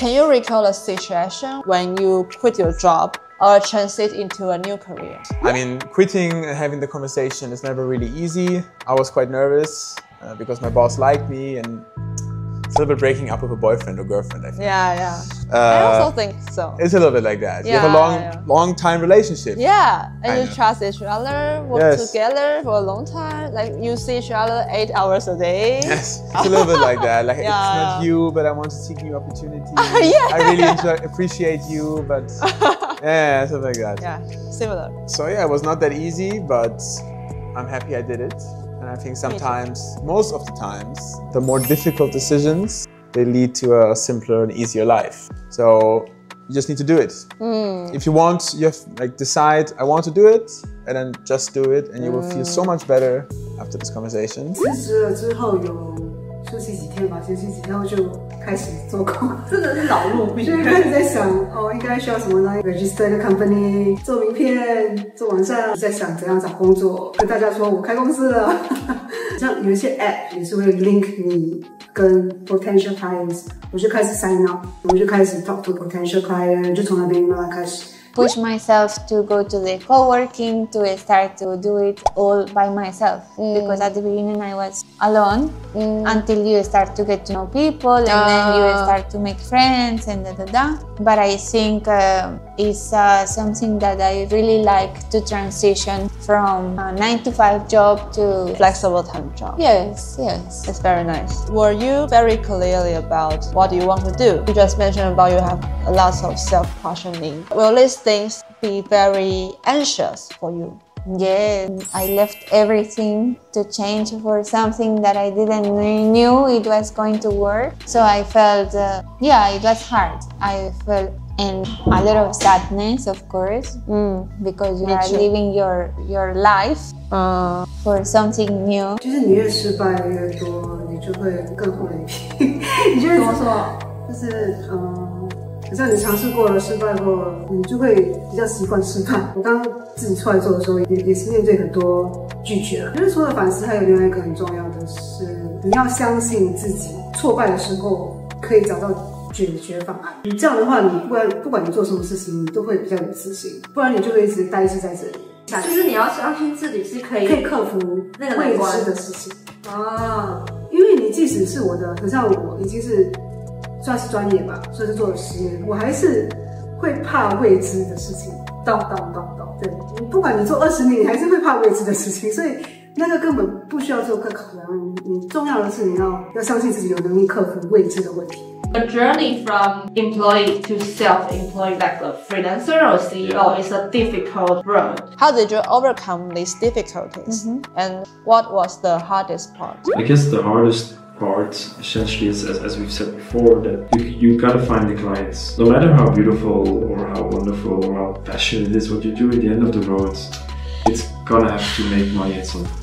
Can you recall a situation when you quit your job or transit into a new career? I mean, quitting and having the conversation is never really easy. I was quite nervous because my boss liked me, and it's a little bit breaking up with a boyfriend or girlfriend, I think. Yeah. I also think so. It's a little bit like that. Yeah, you have a long time relationship. Yeah, and you trust each other, work together for a long time. Like you see each other 8 hours a day. Yes, it's a little bit like that. Like it's not you, but I want to seek new opportunities. Yeah. I really appreciate you, but yeah, something like that. Yeah, similar. So yeah, it was not that easy, but I'm happy I did it. And I think sometimes, most of the times, the more difficult decisions, they lead to a simpler and easier life. So you just need to do it. If you want, you have like decide, I want to do it, and then just do it, and you will feel so much better after this conversation. 辞职了之后有休息几天吧，休息几天后就开始做工，真的是劳碌命。就开始在想，应该需要什么呢 ？register 一个 company， 做名片，做网站，在想怎样找工作，跟大家说我开公司了。像有一些 app 也是会 link 你跟 potential clients， 我就开始 sign up， 我就开始 talk to potential client， 就从那边慢慢开始。 Push myself to go to the co-working, to start to do it all by myself. Because at the beginning I was alone until you start to get to know people and then you start to make friends and da. But I think it's something that I really like to transition from a 9-to-5 job to flexible time job. Yes. It's very nice. Were you very clearly about what you want to do? You just mentioned about you have a lot of self-questioning. Will these things be very anxious for you? Yeah, I left everything to change for something that I didn't knew it was going to work. So I felt, it was hard. I felt and a lot of sadness, of course, because you are living your life for something new. 就是你越失败越多，你就会更厚脸皮。你就会怎么说？就是好像你尝试过了，失败过了，你就会比较习惯失败。我刚自己出来做的时候，也是面对很多拒绝了。就是除了反思，还有另外一个很重要的是，你要相信自己，挫败的时候可以找到解决方案。你这样的话，你不管你做什么事情，你都会比较有自信，不然你就会一直呆滞在这里。就是你要相信自己是可以克服那个未知的事情啊。因为你即使是我的，可像我已经是算是专业吧，算是做了10年，我还是会怕未知的事情。懂。对，不管你做20年，你还是会怕未知的事情，所以那个根本不需要做考量。你重要的是你要相信自己有能力克服未知的问题。A journey from employee to self-employed, like a freelancer or CEO, is a difficult road. How did you overcome these difficulties? And what was the hardest part? I guess the hardest part essentially is, as we've said before, that you gotta find the clients. No matter how beautiful or how wonderful or how passionate it is what you do, at the end of the road, it's gonna have to make money at some point.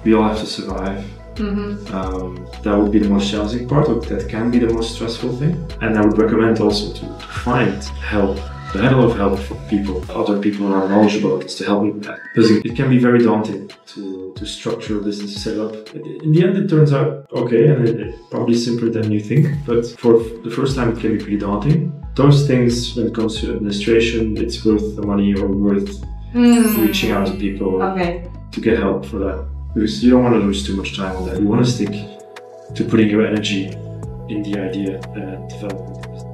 We all have to survive. That would be the most challenging part, or that can be the most stressful thing. And I would recommend also to find help. I had a lot of help from other people who are knowledgeable about this to help me with that. Because it can be very daunting to structure a business setup. In the end, it turns out okay, and it's probably simpler than you think. But for the first time, it can be pretty daunting. Those things, when it comes to administration, it's worth the money or worth reaching out to people to get help for that. Because you don't want to lose too much time on that. You want to stick to putting your energy in the idea and developing the business.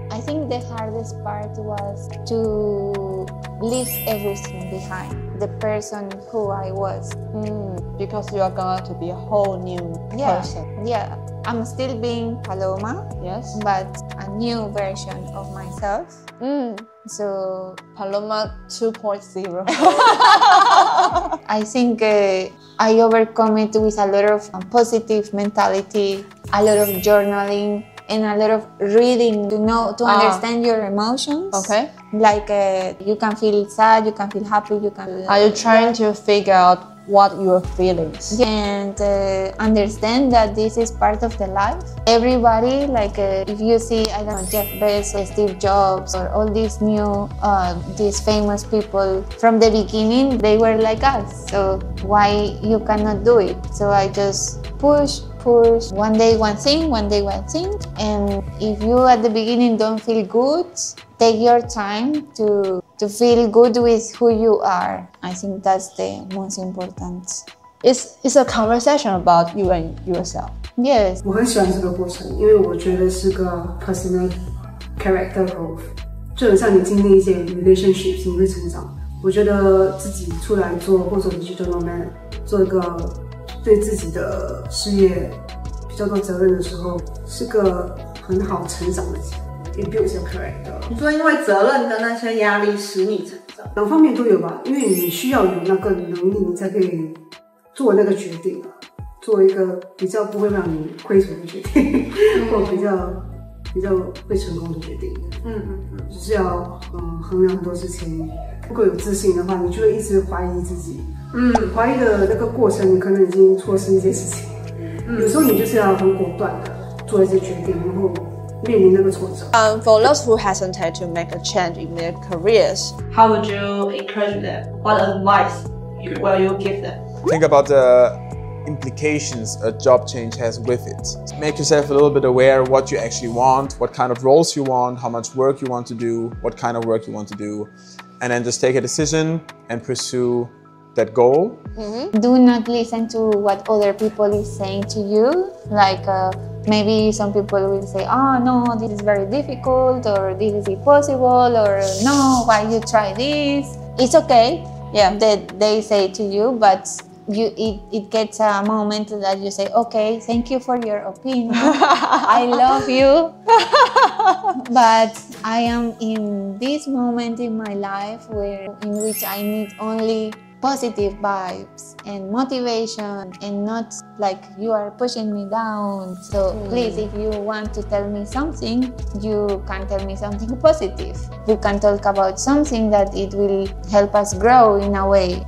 I think the hardest part was to leave everything behind. The person who I was. Because you are going to be a whole new person. Yeah, I'm still being Paloma. Yes. But a new version of myself. So Paloma 2.0. I think I overcome it with a lot of positive mentality, a lot of journaling, and a lot of reading to understand your emotions. Okay. Like you can feel sad, you can feel happy, you can. Are you trying to figure out what your feelings? And understand that this is part of the life. Everybody, like if you see, I don't know, Jeff Bezos, Steve Jobs, or all these new, these famous people, from the beginning, they were like us. So why you cannot do it? So I just push push one day one thing, and if you at the beginning don't feel good, take your time to feel good with who you are. I think that's the most important. It's a conversation about you and yourself. Yes. 我很喜欢这个过程，因为我觉得是个 personal character growth， 就很像你经历一些 relationships， 你会成长。我觉得自己出来做或者 digital nomad， 做一个对自己的事业比较多责任的时候，是个很好成长的机会。It builds your character。你说因为责任的那些压力使你成长，两方面都有吧，因为你需要有那个能力，你才可以做那个决定，做一个比较不会让你亏损的决定，或比较会成功的决定。就是要衡量很多事情。如果有自信的话，你就会一直怀疑自己。怀疑的那个过程，你可能已经错失一些事情。有时候你就是要很果断的做一些决定，然后面临那个挫折。For those who hesitate to make a change in their careers, how would you encourage them? What advice will you give them? Think about the implications a job change has with it. Make yourself a little bit aware what you actually want, what kind of roles you want, how much work you want to do, what kind of work you want to do, and then just take a decision and pursue that goal. Do not listen to what other people is saying to you. Like maybe some people will say, oh no, this is very difficult, or this is impossible, or no, why you try this? It's okay, yeah, that they say to you, but it gets a moment that you say, okay, thank you for your opinion. I love you. But I am in this moment in my life in which I need only positive vibes and motivation, and not like you are pushing me down. So please, if you want to tell me something, you can tell me something positive. We can talk about something that it will help us grow in a way.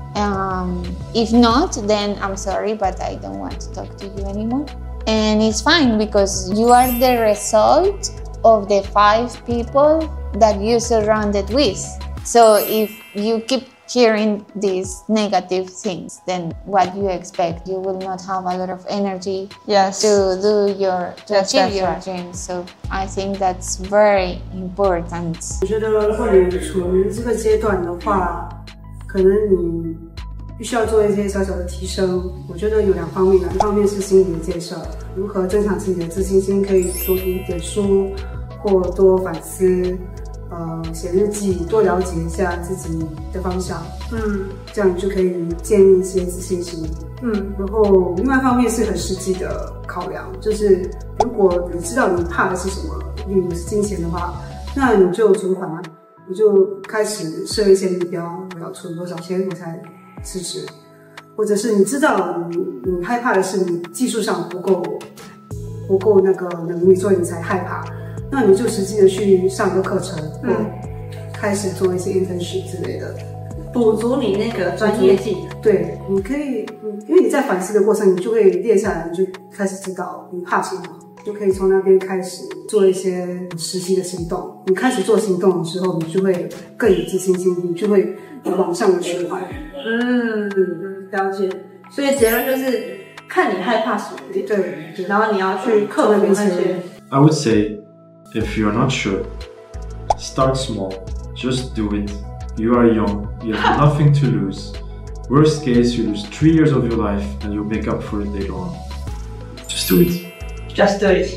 If not, then I'm sorry, but I don't want to talk to you anymore. And it's fine, because you are the result of the 5 people that you surrounded with. So if you keep hearing these negative things, then what you expect, you will not have a lot of energy to achieve your dreams. So I think that's very important. 我觉得如果你处于这个阶段的话，可能你必须要做一些小小的提升。我觉得有2方面，一方面是心理的建设，如何增强自己的自信心，可以多读一点书，或多反思。写日记，多了解一下自己的方向，这样你就可以建立一些自信心，然后另外一方面是很实际的考量，就是如果你知道你怕的是什么，例如是金钱的话，那你就存款，你就开始设一些目标，我要存多少钱我才辞职，或者是你知道你害怕的是你技术上不够那个能力，所以你才害怕。那你就实际的去上个课程，开始做一些 internship 之类的，补足你那个专业技能。对，你可以，因为你在反思的过程，你就会列下来，你就开始知道你怕什么，就可以从那边开始做一些实际的行动。你开始做行动的时候，你就会更有自信心，你就会往上的循环。了解。所以结论就是看你害怕什么，对，然后你要去克服那些。I would say, if you are not sure, start small. Just do it. You are young. You have nothing to lose. Worst case, you lose 3 years of your life and you'll make up for it later on. Just do it. Just do it.